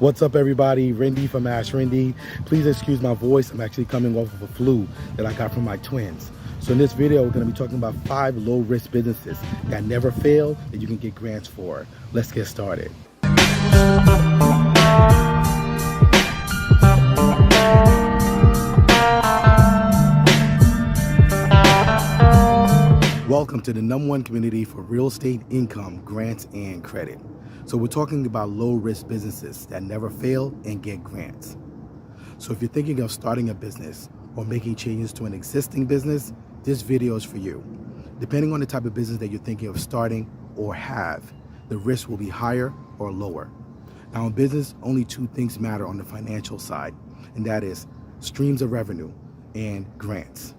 What's up, everybody? Rindy from AskRinde. Please excuse my voice. I'm actually coming off of a flu that I got from my twins. So in this video, we're going to be talking about 5 low-risk businesses that never fail that you can get grants for. Let's get started. Welcome to the #1 community for real estate income, grants, and credit. So we're talking about low-risk businesses that never fail and get grants. So if you're thinking of starting a business or making changes to an existing business, this video is for you. Depending on the type of business that you're thinking of starting or have, the risk will be higher or lower. Now in business, only 2 things matter on the financial side, and that is streams of revenue and grants.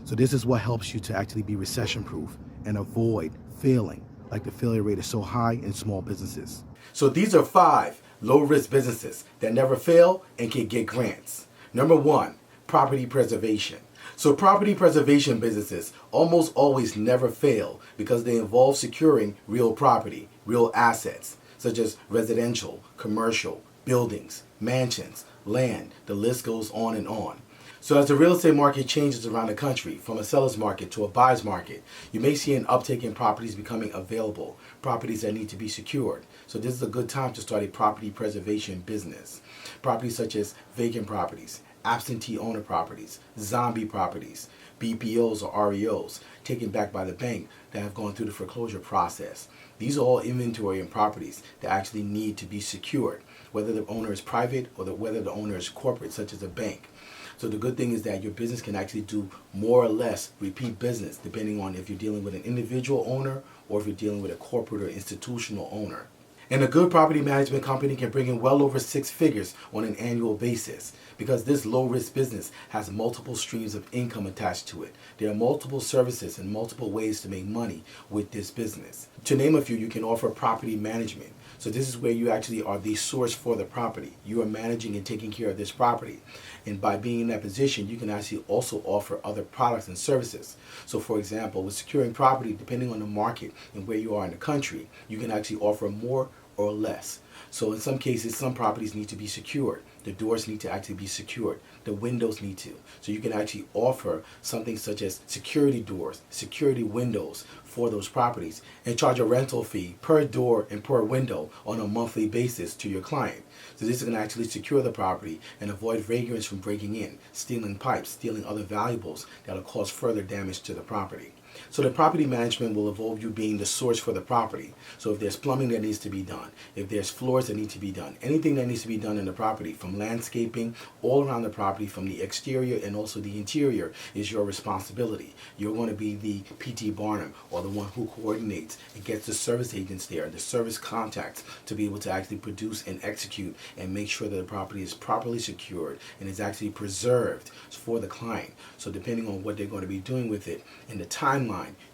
So this is what helps you to actually be recession-proof and avoid failing, like the failure rate is so high in small businesses. So these are 5 low-risk businesses that never fail and can get grants. Number 1, property preservation. So property preservation businesses almost always never fail because they involve securing real property, real assets, such as residential, commercial, buildings, mansions, land. The list goes on and on. So as the real estate market changes around the country, from a seller's market to a buyer's market, you may see an uptick in properties becoming available, properties that need to be secured. So this is a good time to start a property preservation business. Properties such as vacant properties, absentee owner properties, zombie properties, BPOs or REOs, taken back by the bank that have gone through the foreclosure process. These are all inventory and properties that actually need to be secured, whether the owner is private or whether the owner is corporate, such as a bank. So the good thing is that your business can actually do more or less repeat business depending on if you're dealing with an individual owner or if you're dealing with a corporate or institutional owner. And a good property management company can bring in well over 6 figures on an annual basis because this low-risk business has multiple streams of income attached to it. There are multiple services and multiple ways to make money with this business. To name a few, you can offer property management. So this is where you actually are the source for the property. You are managing and taking care of this property. And by being in that position, you can actually also offer other products and services. So for example, with securing property, depending on the market and where you are in the country, you can actually offer more or less. So in some cases, some properties need to be secured. The doors need to actually be secured. The windows need to. So you can actually offer something such as security doors, security windows for those properties and charge a rental fee per door and per window on a monthly basis to your client. So this is going to actually secure the property and avoid vagrants from breaking in, stealing pipes, stealing other valuables that will cause further damage to the property. So the property management will involve you being the source for the property. So if there's plumbing that needs to be done, if there's floors that need to be done, anything that needs to be done in the property, from landscaping all around the property, from the exterior and also the interior, is your responsibility. You're going to be the P.T. Barnum, or the one who coordinates and gets the service agents there, the service contacts, to be able to actually produce and execute and make sure that the property is properly secured and is actually preserved for the client. So depending on what they're going to be doing with it and the timeline,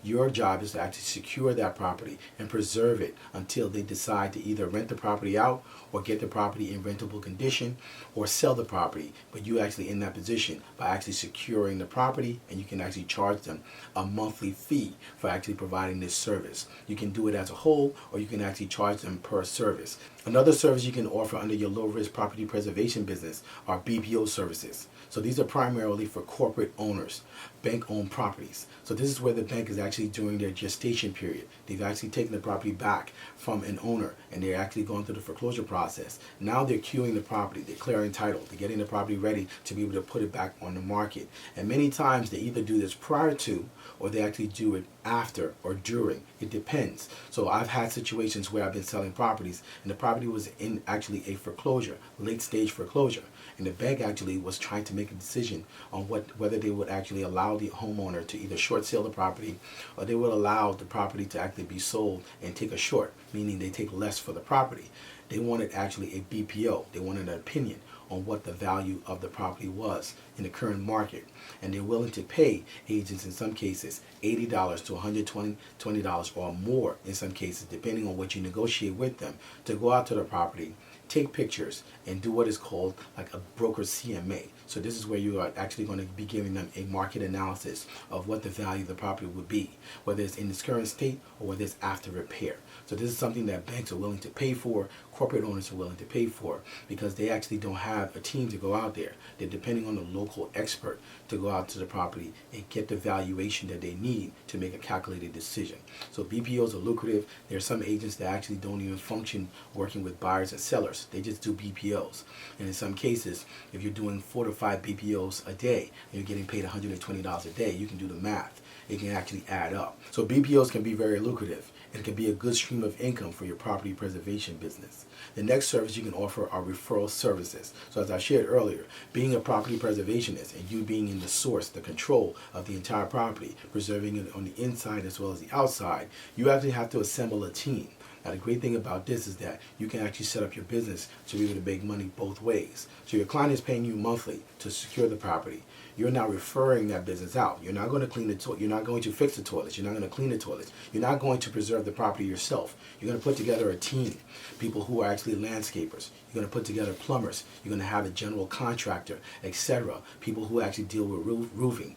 your job is to actually secure that property and preserve it until they decide to either rent the property out or get the property in rentable condition or sell the property. But you actually in that position by actually securing the property, and you can actually charge them a monthly fee for actually providing this service. You can do it as a whole, or you can actually charge them per service. Another service you can offer under your low-risk property preservation business are BPO services. So these are primarily for corporate owners, bank-owned properties. So this is where the bank is actually during their gestation period. They've actually taken the property back from an owner and they're actually going through the foreclosure process. Now they're queuing the property, they're clearing title, they're getting the property ready to be able to put it back on the market. And many times they either do this prior to or they actually do it after or during. It depends. So I've had situations where I've been selling properties and the property was in actually a foreclosure, late stage foreclosure. And the bank actually was trying to make a decision on whether they would actually allow the homeowner to either short sale the property or they would allow the property to actually be sold and take a short, meaning they take less for the property. They wanted actually a BPO. They wanted an opinion on what the value of the property was in the current market. And they're willing to pay agents in some cases $80 to $120 or more in some cases, depending on what you negotiate with them, to go out to the property, take pictures, and do what is called like a broker CMA. So this is where you are actually going to be giving them a market analysis of what the value of the property would be, whether it's in its current state or whether it's after repair. So this is something that banks are willing to pay for, corporate owners are willing to pay for, because they actually don't have a team to go out there. They're depending on a local expert to go out to the property and get the valuation that they need to make a calculated decision. So BPOs are lucrative. There are some agents that actually don't even function working with buyers and sellers. They just do BPOs. And in some cases, if you're doing 4 to 5 BPOs a day and you're getting paid $120 a day, you can do the math. It can actually add up. So BPOs can be very lucrative. It can be a good stream of income for your property preservation business. The next service you can offer are referral services. So as I shared earlier, being a property preservationist and you being in the source, the control of the entire property, preserving it on the inside as well as the outside, you actually have to assemble a team. Now the great thing about this is that you can actually set up your business to be able to make money both ways. So your client is paying you monthly to secure the property. You're now referring that business out. You're not going to clean the toilet. You're not going to fix the toilets. You're not going to clean the toilets. You're not going to preserve the property yourself. You're going to put together a team, people who are actually landscapers. You're going to put together plumbers. You're going to have a general contractor, etc. People who actually deal with roofing,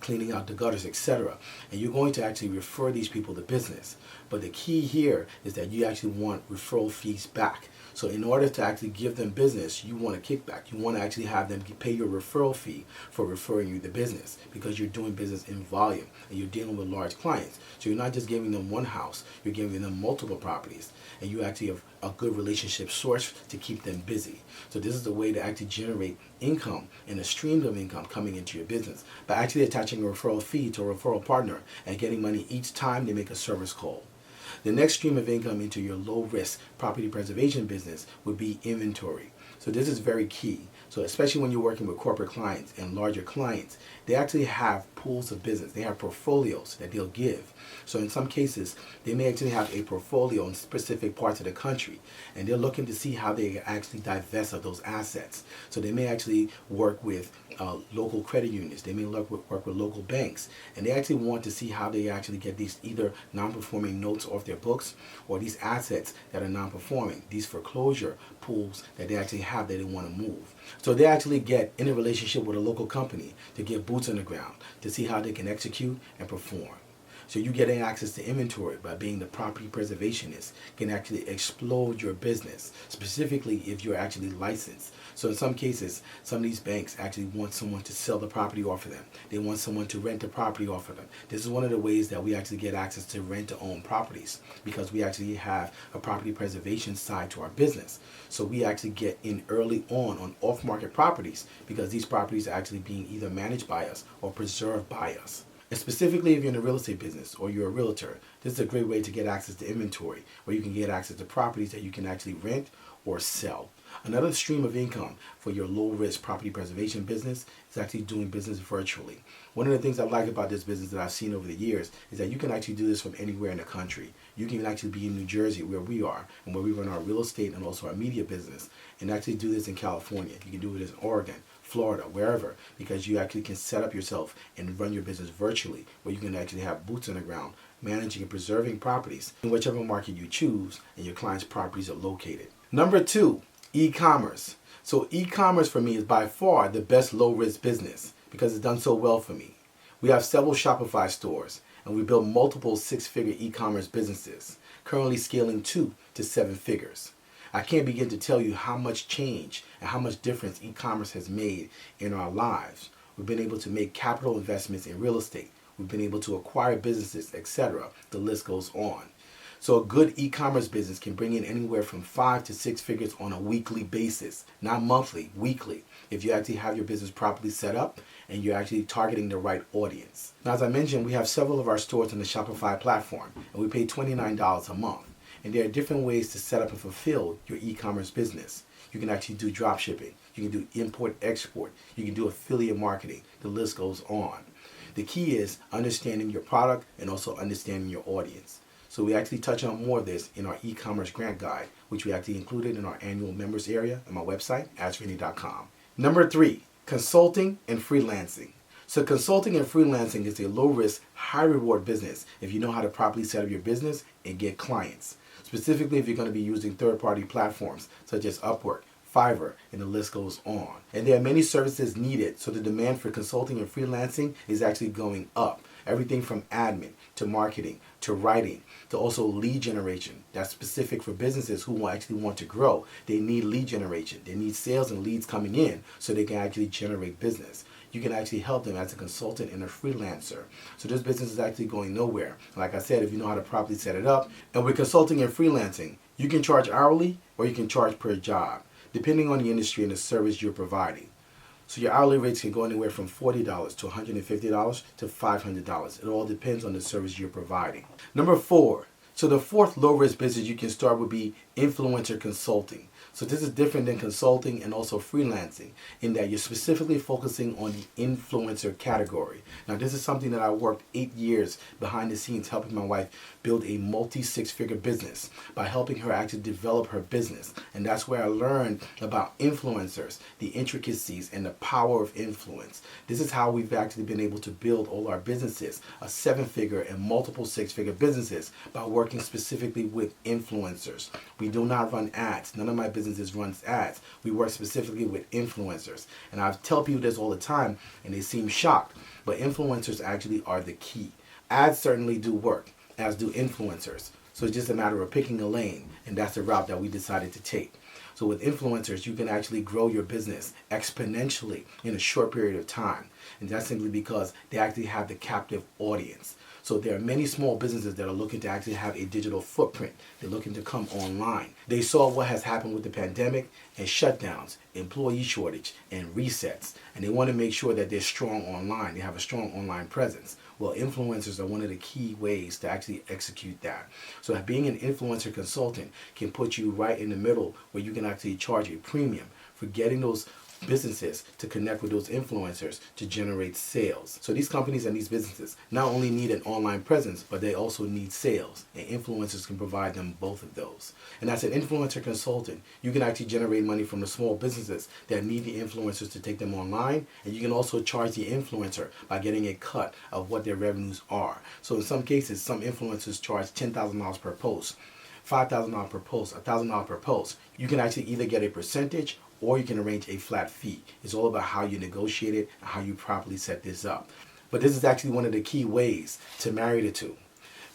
cleaning out the gutters, etc. And you're going to actually refer these people to business. But the key here is that you actually want referral fees back. So in order to actually give them business, you want a kickback. You want to actually have them pay your referral fee for referring you the business, because you're doing business in volume and you're dealing with large clients. So you're not just giving them one house, you're giving them multiple properties, and you actually have a good relationship source to keep them busy. So this is the way to actually generate income and a stream of income coming into your business by actually attaching a referral fee to a referral partner and getting money each time they make a service call. The next stream of income into your low-risk property preservation business would be inventory. So this is very key. So especially when you're working with corporate clients and larger clients, they actually have pools of business. They have portfolios that they'll give. So in some cases, they may actually have a portfolio in specific parts of the country, and they're looking to see how they can actually divest of those assets. So they may actually work with local credit unions. They may work with local banks, and they actually want to see how they actually get these either non-performing notes off their books, or these assets that are non-performing, these foreclosure pools that they actually have that they want to move. So they actually get in a relationship with a local company to get boots on the ground to see how they can execute and perform. So you getting access to inventory by being the property preservationist can actually explode your business, specifically if you're actually licensed. So in some cases, some of these banks actually want someone to sell the property off of them. They want someone to rent the property off of them. This is one of the ways that we actually get access to rent-to-own properties, because we actually have a property preservation side to our business. So we actually get in early on off-market properties, because these properties are actually being either managed by us or preserved by us. And specifically if you're in the real estate business or you're a realtor, this is a great way to get access to inventory, where you can get access to properties that you can actually rent or sell. Another stream of income for your low-risk property preservation business is actually doing business virtually. One of the things I like about this business that I've seen over the years is that you can actually do this from anywhere in the country. You can actually be in New Jersey, where we are, and where we run our real estate and also our media business, and actually do this in California. You can do it in Oregon, Florida, wherever, because you actually can set up yourself and run your business virtually, where you can actually have boots on the ground, managing and preserving properties in whichever market you choose and your client's properties are located. Number 2, e-commerce. So e-commerce for me is by far the best low-risk business because it's done so well for me. We have several Shopify stores, and we built multiple 6-figure e-commerce businesses, currently scaling 2 to 7 figures. I can't begin to tell you how much change and how much difference e-commerce has made in our lives. We've been able to make capital investments in real estate. We've been able to acquire businesses, etc. The list goes on. So a good e-commerce business can bring in anywhere from 5 to 6 figures on a weekly basis, not monthly, weekly, if you actually have your business properly set up and you're actually targeting the right audience. Now, as I mentioned, we have several of our stores on the Shopify platform, and we pay $29 a month. And there are different ways to set up and fulfill your e-commerce business. You can actually do drop shipping. You can do import, export. You can do affiliate marketing. The list goes on. The key is understanding your product and also understanding your audience. So we actually touch on more of this in our e-commerce grant guide, which we actually included in our annual members area on my website, AskRinde.com. Number 3, consulting and freelancing. So consulting and freelancing is a low-risk, high-reward business if you know how to properly set up your business and get clients. Specifically if you're going to be using third-party platforms such as Upwork, Fiverr, and the list goes on. And there are many services needed, so the demand for consulting and freelancing is actually going up. Everything from admin to marketing to writing to also lead generation. That's specific for businesses who actually want to grow. They need lead generation. They need sales and leads coming in so they can actually generate business. You can actually help them as a consultant and a freelancer. So this business is actually going nowhere. Like I said, if you know how to properly set it up, and with consulting and freelancing, you can charge hourly or you can charge per job, depending on the industry and the service you're providing. So your hourly rates can go anywhere from $40 to $150 to $500. It all depends on the service you're providing. Number 4. So the fourth low-risk business you can start would be influencer consulting. So this is different than consulting and also freelancing in that you're specifically focusing on the influencer category. Now this is something that I worked 8 years behind the scenes helping my wife build a multi-six-figure business by helping her actually develop her business. And that's where I learned about influencers, the intricacies and the power of influence. This is how we've actually been able to build all our businesses, a 7-figure and multiple 6-figure businesses, by working specifically with influencers. We do not run ads. None of my businesses runs ads. We work specifically with influencers. And I tell people this all the time and they seem shocked, but influencers actually are the key. Ads certainly do work, as do influencers. So it's just a matter of picking a lane, and that's the route that we decided to take. So with influencers, you can actually grow your business exponentially in a short period of time. And that's simply because they actually have the captive audience. So there are many small businesses that are looking to actually have a digital footprint. They're looking to come online. They saw what has happened with the pandemic and shutdowns, employee shortage, and resets. And they want to make sure that they're strong online. They have a strong online presence. Well, influencers are one of the key ways to actually execute that. So being an influencer consultant can put you right in the middle where you can actually charge a premium for getting those businesses to connect with those influencers to generate sales. So these companies and these businesses not only need an online presence, but they also need sales, and influencers can provide them both of those. And as an influencer consultant, you can actually generate money from the small businesses that need the influencers to take them online, and you can also charge the influencer by getting a cut of what their revenues are. So in some cases, some influencers charge $10,000 per post, $5,000 per post, $1,000 per post. You can actually either get a percentage or you can arrange a flat fee. It's all about how you negotiate it and how you properly set this up. But this is actually one of the key ways to marry the two.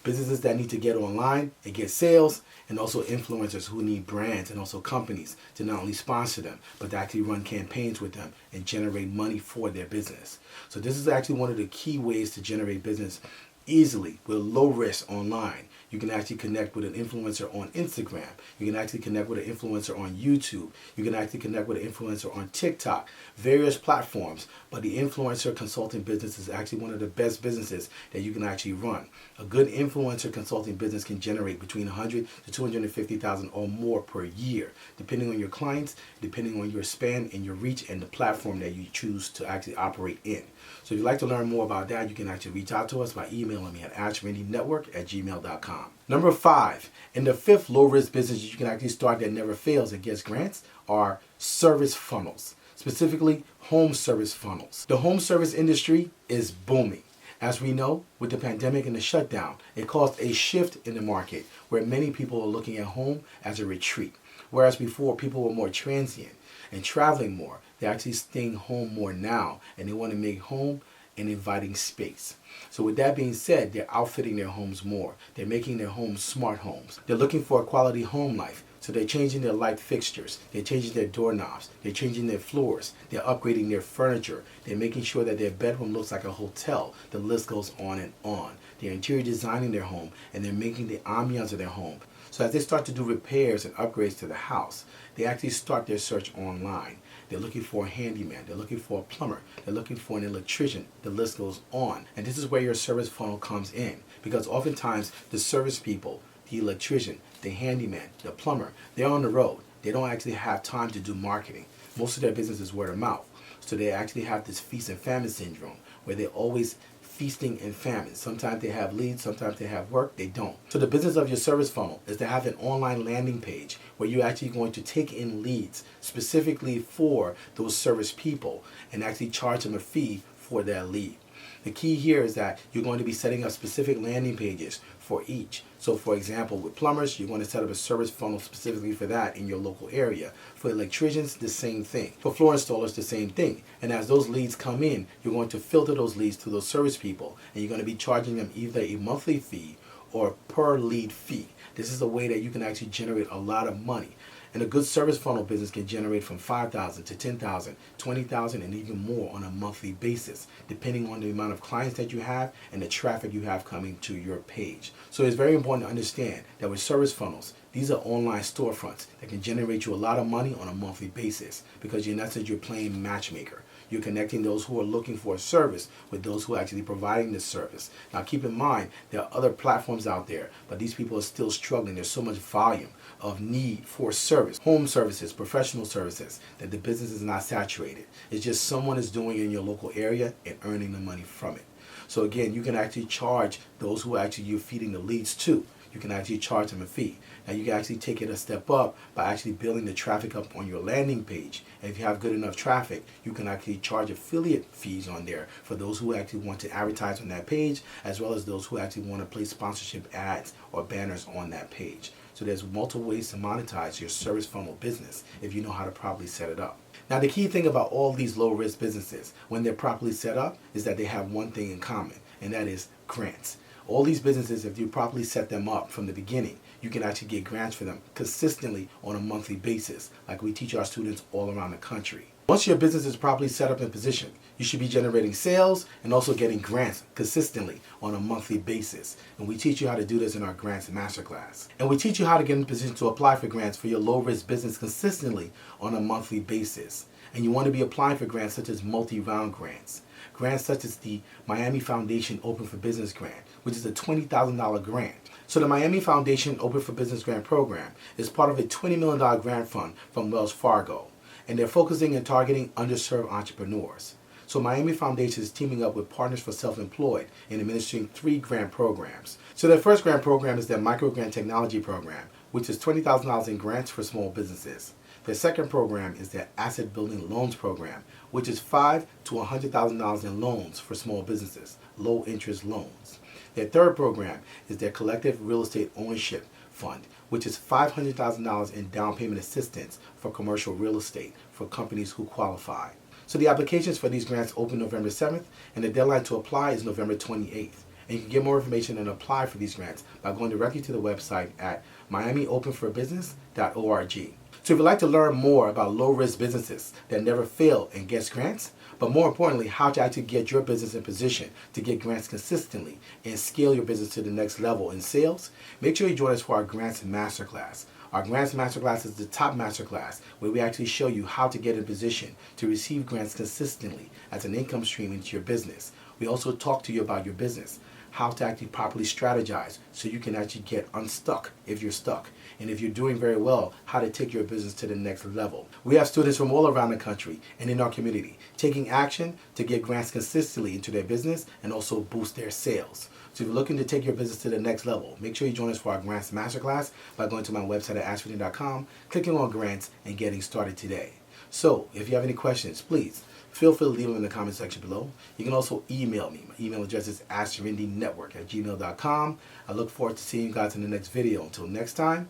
Businesses that need to get online and get sales, and also influencers who need brands and also companies to not only sponsor them, but to actually run campaigns with them and generate money for their business. So this is actually one of the key ways to generate business easily with low risk online. You can actually connect with an influencer on Instagram. You can actually connect with an influencer on YouTube. You can actually connect with an influencer on TikTok, various platforms. But the influencer consulting business is actually one of the best businesses that you can actually run. A good influencer consulting business can generate between $100,000 to $250,000 or more per year, depending on your clients, depending on your span and your reach and the platform that you choose to actually operate in. So if you'd like to learn more about that, you can actually reach out to us by emailing me at AskRinde@gmail.com. Number 5, and the fifth low-risk business you can actually start that never fails and gets grants are service funnels, specifically home service funnels. The home service industry is booming. As we know, with the pandemic and the shutdown, it caused a shift in the market where many people are looking at home as a retreat. Whereas before, people were more transient and traveling more. They're actually staying home more now, and they want to make home an inviting space. So with that being said, they're outfitting their homes more. They're making their homes smart homes. They're looking for a quality home life. So they're changing their light fixtures. They're changing their doorknobs. They're changing their floors. They're upgrading their furniture. They're making sure that their bedroom looks like a hotel. The list goes on and on. They're interior designing their home, and they're making the ambiance of their home. So as they start to do repairs and upgrades to the house, they actually start their search online. They're looking for a handyman. They're looking for a plumber. They're looking for an electrician. The list goes on. And this is where your service funnel comes in, because oftentimes the service people, the electrician, the handyman, the plumber, they're on the road. They don't actually have time to do marketing. Most of their business is word of mouth. So they actually have this feast and famine syndrome where they're always feasting and famine. Sometimes they have leads, sometimes they have work, they don't. So the business of your service funnel is to have an online landing page where you're actually going to take in leads specifically for those service people and actually charge them a fee for that lead. The key here is that you're going to be setting up specific landing pages for each. So for example, with plumbers, you're going to set up a service funnel specifically for that in your local area. For electricians, the same thing. For floor installers, the same thing. And as those leads come in, you're going to filter those leads to those service people, and you're going to be charging them either a monthly fee or per lead fee. This is a way that you can actually generate a lot of money. And a good service funnel business can generate from $5,000 to $10,000, $20,000, and even more on a monthly basis, depending on the amount of clients that you have and the traffic you have coming to your page. So it's very important to understand that with service funnels, these are online storefronts that can generate you a lot of money on a monthly basis, because in essence, you're playing matchmaker. You're connecting those who are looking for a service with those who are actually providing this service. Now keep in mind, there are other platforms out there, but these people are still struggling. There's so much volume of need for service, home services, professional services, that the business is not saturated. It's just someone is doing it in your local area and earning the money from it. So again, you can actually charge those who actually you're feeding the leads to. You can actually charge them a fee. Now you can actually take it a step up by actually building the traffic up on your landing page. And if you have good enough traffic, you can actually charge affiliate fees on there for those who actually want to advertise on that page, as well as those who actually want to place sponsorship ads or banners on that page. So there's multiple ways to monetize your service funnel business if you know how to properly set it up. Now the key thing about all these low risk businesses, when they're properly set up, is that they have one thing in common, and that is grants. All these businesses, if you properly set them up from the beginning, you can actually get grants for them consistently on a monthly basis, like we teach our students all around the country. Once your business is properly set up and positioned, you should be generating sales and also getting grants consistently on a monthly basis. And we teach you how to do this in our Grants Masterclass. And we teach you how to get in position to apply for grants for your low-risk business consistently on a monthly basis. And you want to be applying for grants such as multi-round grants. Grants such as the Miami Foundation Open for Business Grant, which is a $20,000 grant. So the Miami Foundation Open for Business Grant program is part of a $20 million grant fund from Wells Fargo. And they're focusing and targeting underserved entrepreneurs. So Miami Foundation is teaming up with Partners for Self-Employed and administering 3 grant programs. So their first grant program is their Micro Grant Technology Program, which is $20,000 in grants for small businesses. Their second program is their Asset Building Loans Program, which is $5,000 to $100,000 in loans for small businesses, low interest loans. Their third program is their Collective Real Estate Ownership Fund, which is $500,000 in down payment assistance for commercial real estate for companies who qualify. So the applications for these grants open November 7th, and the deadline to apply is November 28th. And you can get more information and apply for these grants by going directly to the website at miamiopenforbusiness.org. So if you'd like to learn more about low-risk businesses that never fail and gets grants, but more importantly, how to actually get your business in position to get grants consistently and scale your business to the next level in sales, make sure you join us for our Grants Masterclass. Our Grants Masterclass is the top masterclass where we actually show you how to get in position to receive grants consistently as an income stream into your business. We also talk to you about your business, how to actually properly strategize so you can actually get unstuck if you're stuck. And if you're doing very well, how to take your business to the next level. We have students from all around the country and in our community taking action to get grants consistently into their business and also boost their sales. So if you're looking to take your business to the next level, make sure you join us for our Grants Masterclass by going to my website at AskRinde.com, clicking on grants, and getting started today. So if you have any questions, please feel free to leave them in the comment section below. You can also email me. My email address is AskRindeNetwork@gmail.com. I look forward to seeing you guys in the next video. Until next time,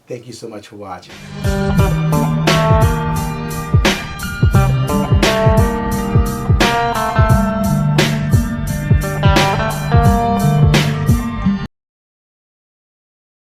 thank you so much for watching.